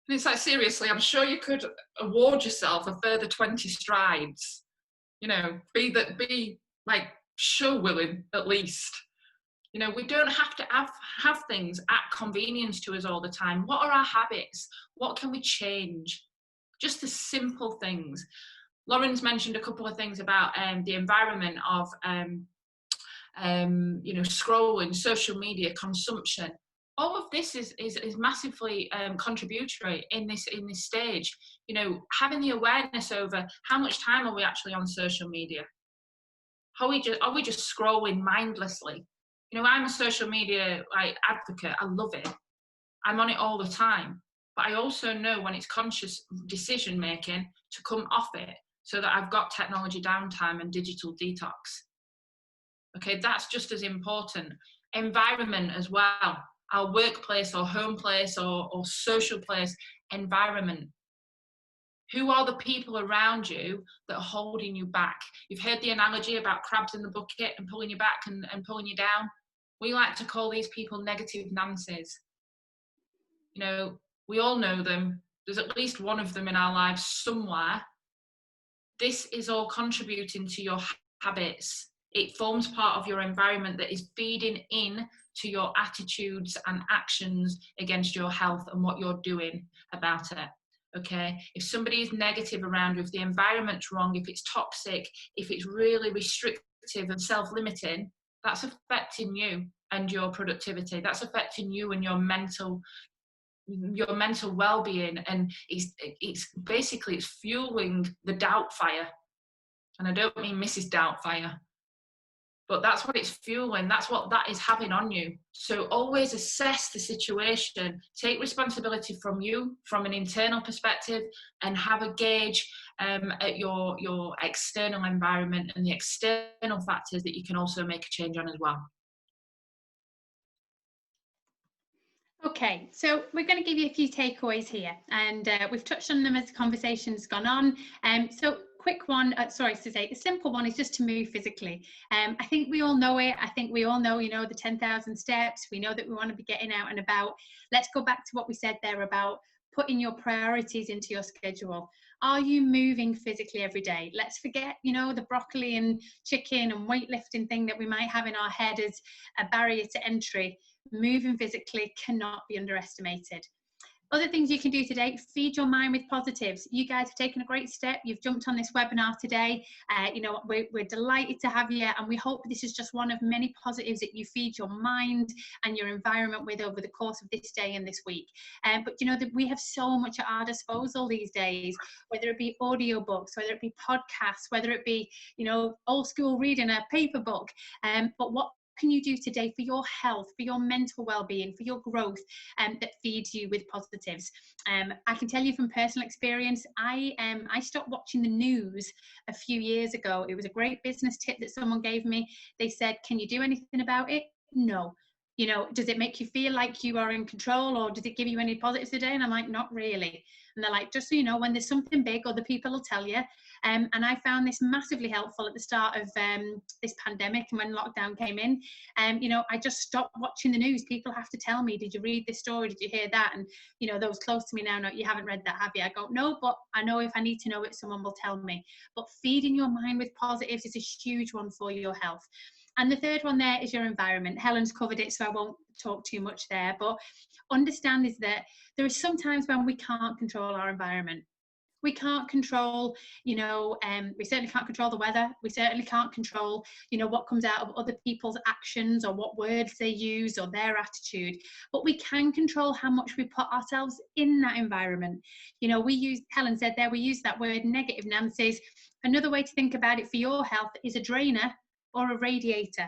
And it's like, seriously, I'm sure you could award yourself a further 20 strides. You know, be like show willing at least. You know, we don't have to have things at convenience to us all the time. What are our habits? What can we change? Just the simple things. Lauren's mentioned a couple of things about the environment of scrolling, social media consumption. All of this is massively contributory in this stage. Having the awareness over how much time are we actually on social media? Are we just scrolling mindlessly? I'm a social media advocate. I love it. I'm on it all the time. But I also know when it's conscious decision making to come off it, so that I've got technology downtime and digital detox. Okay, that's just as important. Environment as well. Our workplace or home place or social place environment. Who are the people around you that are holding you back? You've heard the analogy about crabs in the bucket and pulling you back and pulling you down. We like to call these people negative Nancies. We all know them. There's at least one of them in our lives somewhere. This is all contributing to your habits. It forms part of your environment that is feeding in to your attitudes and actions against your health and what you're doing about it. Okay, if somebody is negative around you, if the environment's wrong, if it's toxic, if it's really restrictive and self-limiting, that's affecting you and your productivity. That's affecting you and your mental well-being, and it's basically fueling the doubt fire. And I don't mean Mrs. Doubtfire, but that's what it's fueling. That's what that is having on you. So always assess the situation, take responsibility from you, from an internal perspective, and have a gauge at your external environment and the external factors that you can also make a change on as well. Okay, so we're going to give you a few takeaways here, and we've touched on them as the conversation's gone on. So quick one, a simple one is just to move physically. I think we all know it. I think we all know, the 10,000 steps. We know that we want to be getting out and about. Let's go back to what we said there about putting your priorities into your schedule. Are you moving physically every day? Let's forget, the broccoli and chicken and weightlifting thing that we might have in our head as a barrier to entry. Moving physically cannot be underestimated. Other things you can do today, feed your mind with positives. You guys have taken a great step. You've jumped on this webinar today. We're delighted to have you, and we hope this is just one of many positives that you feed your mind and your environment with over the course of this day and this week. But that we have so much at our disposal these days, whether it be audiobooks, whether it be podcasts, whether it be, old school reading a paper book. But what can you do today for your health, for your mental well-being, for your growth, that feeds you with positives? I can tell you from personal experience, I stopped watching the news a few years ago. It was a great business tip that someone gave me. They said, can you do anything about it? No. Does it make you feel like you are in control, or does it give you any positives today? And I'm like, not really. And they're like, just so you know, when there's something big, other people will tell you. And I found this massively helpful at the start of this pandemic, and when lockdown came in. I just stopped watching the news. People have to tell me, did you read this story? Did you hear that? And, those close to me now, no, you haven't read that, have you? I go, no, but I know if I need to know it, someone will tell me. But feeding your mind with positives is a huge one for your health. And the third one there is your environment. Helen's covered it, so I won't talk too much there. But understand is that there are some times when we can't control our environment. We can't control, we certainly can't control the weather. We certainly can't control, what comes out of other people's actions or what words they use or their attitude. But we can control how much we put ourselves in that environment. Helen said there, we use that word negative Nancy's. Another way to think about it for your health is a drainer or a radiator.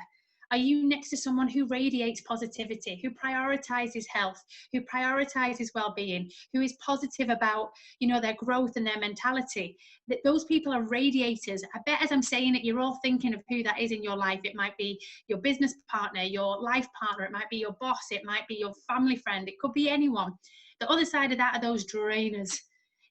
Are you next to someone who radiates positivity, who prioritizes health, who prioritizes well-being, who is positive about, their growth and their mentality? That those people are radiators. I bet as I'm saying it, you're all thinking of who that is in your life. It might be your business partner, your life partner. It might be your boss. It might be your family friend. It could be anyone. The other side of that are those drainers.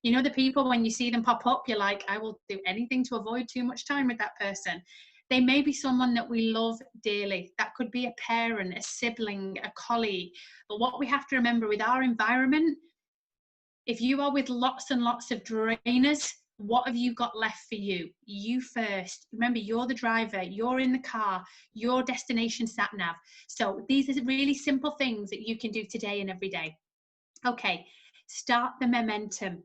The people, when you see them pop up, you're like, I will do anything to avoid too much time with that person. They may be someone that we love dearly. That could be a parent, a sibling, a colleague. But what we have to remember with our environment, if you are with lots and lots of drainers, what have you got left for you? You first. Remember, you're the driver. You're in the car. Your destination sat nav. So these are really simple things that you can do today and every day. Okay, start the momentum.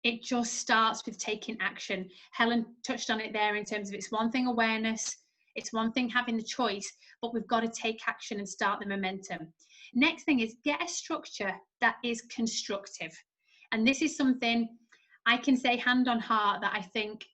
It just starts with taking action. Helen touched on it there in terms of it's one thing awareness, It's one thing having the choice, but we've got to take action and start the momentum. Next thing is get a structure that is constructive. And this is something I can say hand on heart that I think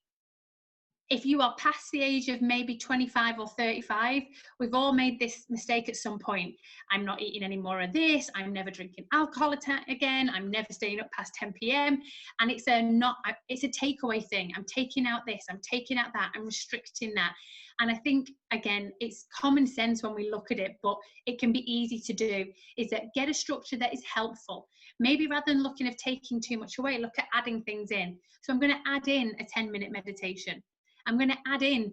if you are past the age of maybe 25 or 35, we've all made this mistake at some point. I'm not eating any more of this. I'm never drinking alcohol again. I'm never staying up past 10 p.m. And it's a takeaway thing. I'm taking out this, I'm taking out that, I'm restricting that. And I think, again, it's common sense when we look at it, but it can be easy to do, is that get a structure that is helpful. Maybe rather than looking at taking too much away, look at adding things in. So I'm going to add in a 10-minute meditation. I'm going to add in,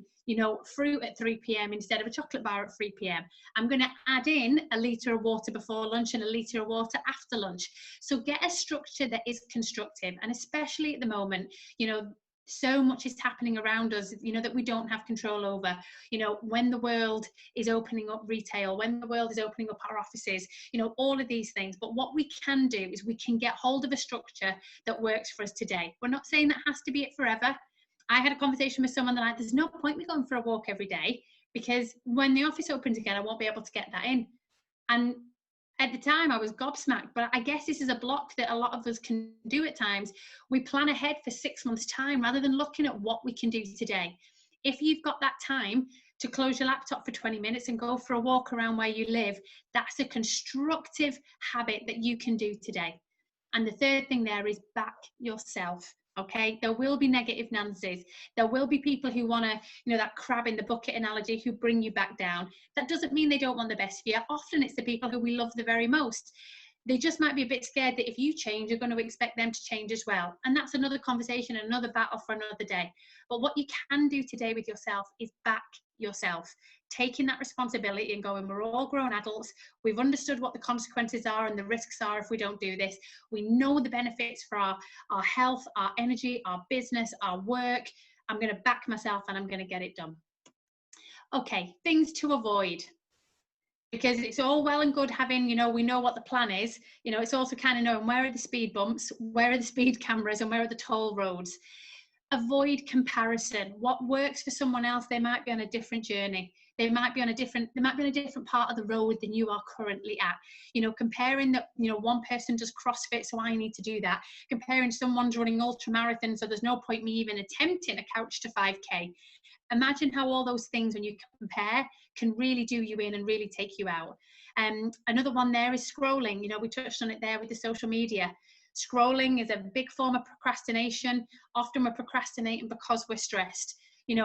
fruit at 3 p.m. instead of a chocolate bar at 3 p.m. I'm going to add in a litre of water before lunch and a litre of water after lunch. So get a structure that is constructive. And especially at the moment, so much is happening around us, that we don't have control over. When the world is opening up retail, when the world is opening up our offices, all of these things. But what we can do is we can get hold of a structure that works for us today. We're not saying that has to be it forever. I had a conversation with someone that there's no point me going for a walk every day, because when the office opens again, I won't be able to get that in. And at the time I was gobsmacked, but I guess this is a block that a lot of us can do at times. We plan ahead for 6 months' time rather than looking at what we can do today. If you've got that time to close your laptop for 20 minutes and go for a walk around where you live, that's a constructive habit that you can do today. And the third thing there is back yourself. Okay, there will be negative Nancy's. There will be people who want to, that crab in the bucket analogy, who bring you back down. That doesn't mean they don't want the best for you. Often it's the people who we love the very most. They just might be a bit scared that if you change, you're going to expect them to change as well. And that's another conversation, another battle for another day. But what you can do today with yourself is back yourself, taking that responsibility and going, we're all grown adults. We've understood what the consequences are and the risks are if we don't do this. We know the benefits for our health, our energy, our business, our work. I'm going to back myself and I'm going to get it done. Okay, things to avoid. Because it's all well and good having, we know what the plan is. It's also kind of knowing where are the speed bumps, where are the speed cameras, and where are the toll roads. Avoid comparison. What works for someone else, they might be on a different journey. They might be on a different part of the road than you are currently at. Comparing that, one person does CrossFit, so I need to do that. Comparing someone's running ultra marathon, so there's no point me even attempting a couch to 5K. Imagine how all those things, when you compare, can really do you in and really take you out. Another one there is scrolling. We touched on it there with the social media. Scrolling is a big form of procrastination. Often we're procrastinating because we're stressed.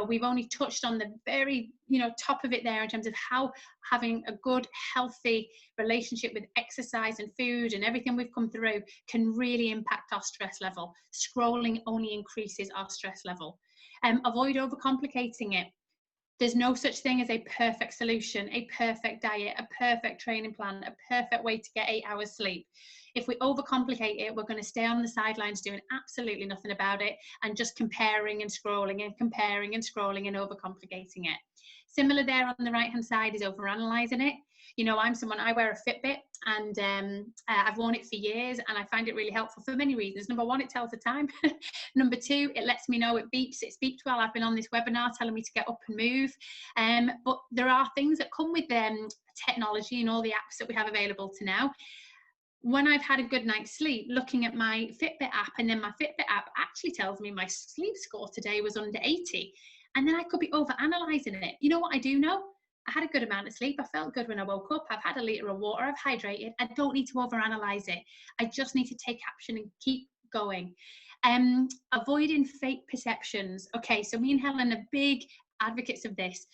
We've only touched on the very, top of it there in terms of how having a good, healthy relationship with exercise and food and everything we've come through can really impact our stress level. Scrolling only increases our stress level. Avoid overcomplicating it. There's no such thing as a perfect solution, a perfect diet, a perfect training plan, a perfect way to get 8 hours sleep. If we overcomplicate it, we're going to stay on the sidelines doing absolutely nothing about it and just comparing and scrolling and comparing and scrolling and overcomplicating it. Similar there on the right-hand side is overanalyzing it. I'm someone, I wear a Fitbit and I've worn it for years and I find it really helpful for many reasons. Number one, it tells the time. Number two, it lets me know, it beeps while I've been on this webinar telling me to get up and move. But there are things that come with technology and all the apps that we have available to now. When I've had a good night's sleep, looking at my Fitbit app, and then my Fitbit app actually tells me my sleep score today was under 80. And then I could be over-analysing it. You know what I do know? I had a good amount of sleep. I felt good when I woke up. I've had a litre of water. I've hydrated. I don't need to over-analyse it. I just need to take action and keep going. Avoiding fake perceptions. Okay, so me and Helen are big advocates of this.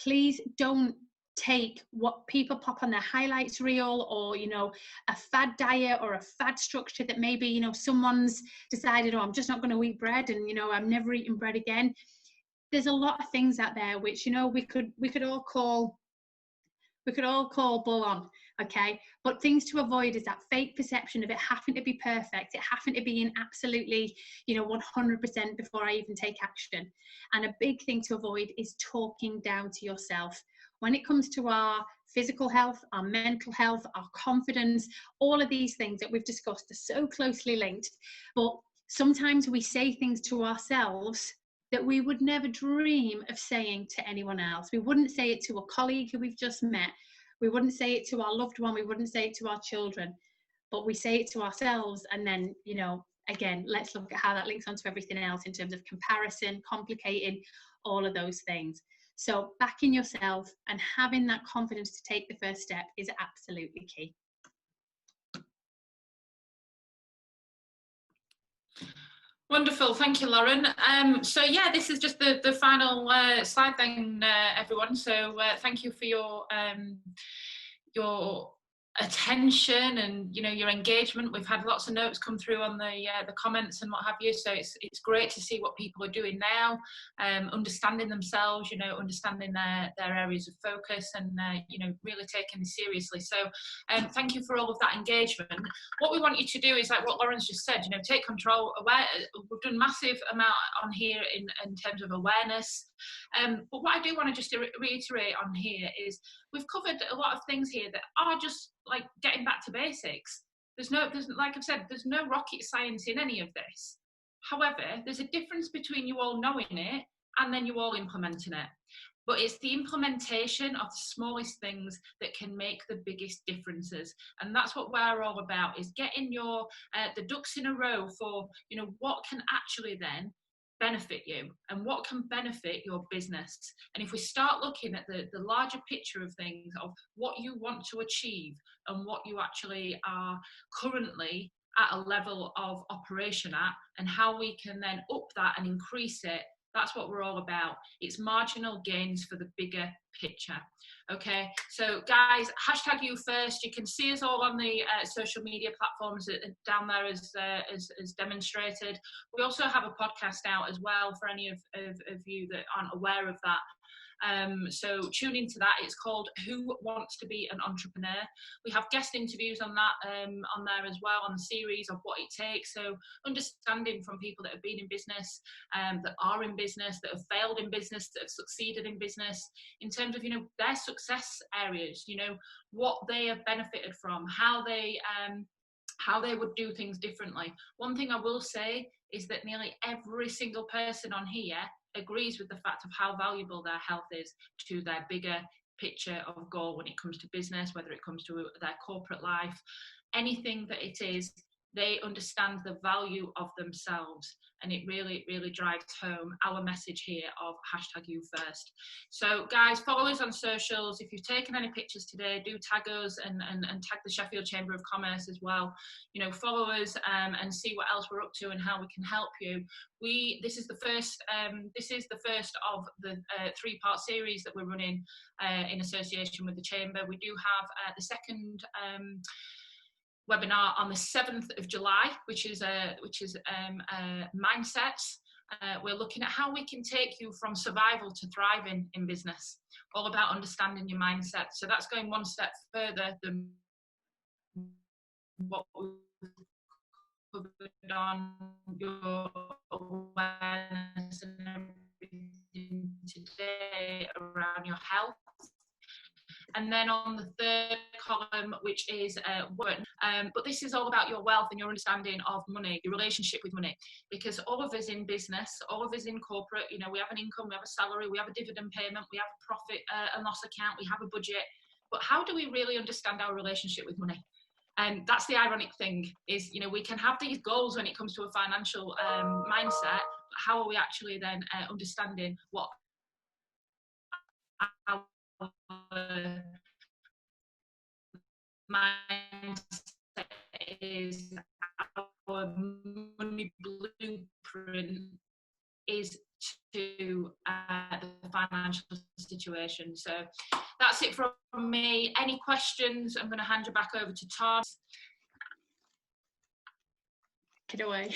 Please don't take what people pop on their highlights reel or a fad diet or a fad structure that maybe someone's decided, oh, I'm just not going to eat bread and I'm never eating bread again. There's a lot of things out there which we could all call bull on, okay? But things to avoid is that fake perception of it having to be perfect, it having to be in absolutely 100% before I even take action. And a big thing to avoid is talking down to yourself. When it comes to our physical health, our mental health, our confidence, all of these things that we've discussed are so closely linked. But sometimes we say things to ourselves that we would never dream of saying to anyone else. We wouldn't say it to a colleague who we've just met. We wouldn't say it to our loved one. We wouldn't say it to our children, but we say it to ourselves. And then, you know, again, let's look at how that links onto everything else in terms of comparison, complicating, all of those things. So backing yourself and having that confidence to take the first step is absolutely key. Wonderful, thank you, Lauren. So yeah, this is just the final slide then, everyone. So thank you for your attention and, you know, your engagement. We've had lots of notes come through on the comments and what have you, so it's great to see what people are doing now, understanding themselves, you know, understanding their areas of focus, and you know, really taking this seriously. So thank you for all of that engagement. What we want you to do is, like what Lauren's just said, you know, take control. We've done massive amount on here in terms of awareness, but what I do want to just reiterate on here is we've covered a lot of things here that are just like getting back to basics. There's like I've said, there's no rocket science in any of this. However, there's a difference between you all knowing it and then you all implementing it. But it's the implementation of the smallest things that can make the biggest differences. And that's what we're all about, is getting your the ducks in a row for, you know, what can actually then benefit you and what can benefit your business. And if we start looking at the larger picture of things, of what you want to achieve and what you actually are currently at a level of operation at, and how we can then up that and increase it, that's what we're all about. It's marginal gains for the bigger picture. Okay, so guys, hashtag you first. You can see us all on the social media platforms down there as demonstrated. We also have a podcast out as well for any of you that aren't aware of that. So tune into that. It's called Who Wants to Be an Entrepreneur. We have guest interviews on that on there as well, on the series of what it takes. So understanding from people that have been in business, that are in business, that have failed in business, that have succeeded in business, in terms of, you know, their success areas, you know, what they have benefited from, how they would do things differently. One thing I will say is that nearly every single person on here agrees with the fact of how valuable their health is to their bigger picture of goal when it comes to business, whether it comes to their corporate life, anything that it is. They understand the value of themselves, and it really, really drives home our message here of hashtag you first. So guys, follow us on socials. If you've taken any pictures today, do tag us and tag the Sheffield Chamber of Commerce as well. You know, follow us and see what else we're up to and how we can help you. This is the first of the 3-part series that we're running in association with the Chamber. We do have the second webinar on the 7th of July, which is mindsets. We're looking at how we can take you from survival to thriving in business, all about understanding your mindset. So that's going one step further than what we've covered on your awareness and everything today around your health. And then on the third column, which is work, but this is all about your wealth and your understanding of money, your relationship with money. Because all of us in business, all of us in corporate, you know, we have an income, we have a salary, we have a dividend payment, we have a profit and loss account, we have a budget. But how do we really understand our relationship with money? And that's the ironic thing, is, you know, we can have these goals when it comes to a financial mindset, but how are we actually then understanding what our mindset is, our money blueprint is to the financial situation. So that's it from me. Any questions? I'm going to hand you back over to Tom. Get away.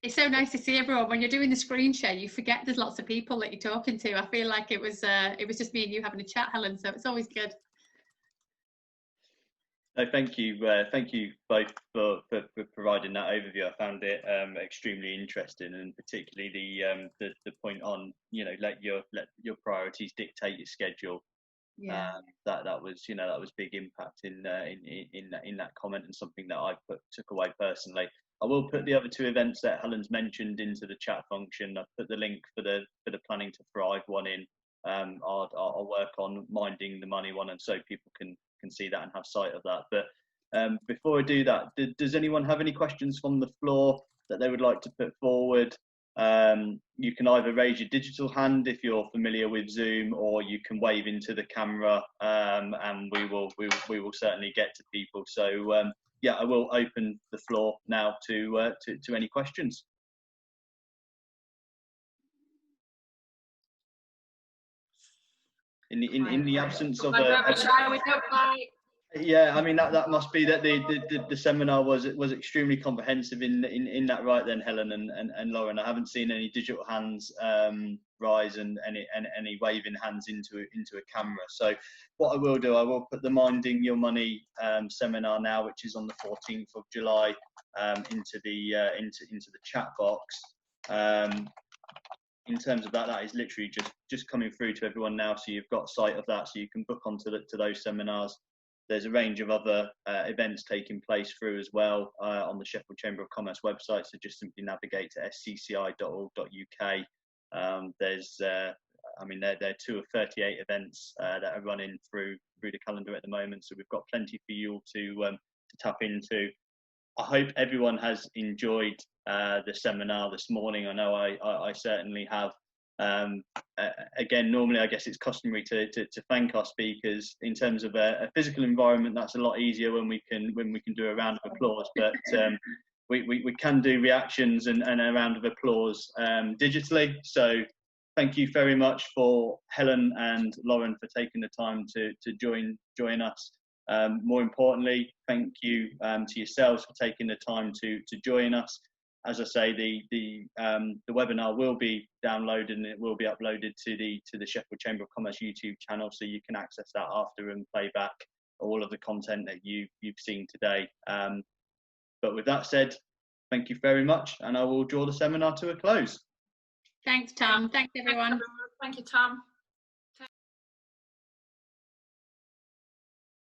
It's so nice to see everyone. When you're doing the screen share, you forget there's lots of people that you're talking to. I feel like it was just me and you having a chat, Helen, so it's always good. No, thank you both for providing that overview. I found it extremely interesting, and particularly the point on, you know, let your priorities dictate your schedule. Yeah. That was big impact in that comment, and something that I took away personally. I will put the other 2 events that Helen's mentioned into the chat function. I've put the link for the Planning to Thrive one in. I'll work on Minding the Money one, and so people can see that and have sight of that. But before I do that, does anyone have any questions from the floor that they would like to put forward? You can either raise your digital hand if you're familiar with Zoom, or you can wave into the camera, and we will certainly get to people. So yeah, I will open the floor now to any questions. In the absence of yeah, I mean that must be that the seminar was extremely comprehensive in that, right then, Helen and Lauren. I haven't seen any digital hands rise and any waving hands into a camera. So what I will do, I will put the Minding Your Money seminar now, which is on the 14th of July, into the chat box. In terms of that is literally just coming through to everyone now, so you've got sight of that, so you can book onto to those seminars. There's a range of other events taking place through as well on the Sheffield Chamber of Commerce website, so just simply navigate to scci.org.uk. There's I mean, there are 2 of 38 events that are running through the calendar at the moment, so we've got plenty for you all to tap into. I hope everyone has enjoyed the seminar this morning. I know I certainly have. Again, normally I guess it's customary to thank our speakers. In terms of a physical environment, that's a lot easier when we can do a round of applause. But we can do reactions and a round of applause digitally. So thank you very much for Helen and Lauren for taking the time to join us. More importantly, thank you to yourselves for taking the time to join us. As I say, the webinar will be downloaded and it will be uploaded to the Sheffield Chamber of Commerce YouTube channel, so you can access that after and play back all of the content that you've seen today. But with that said, thank you very much, and I will draw the seminar to a close. Thanks, Tom. Thanks, everyone. Thank you, Tom.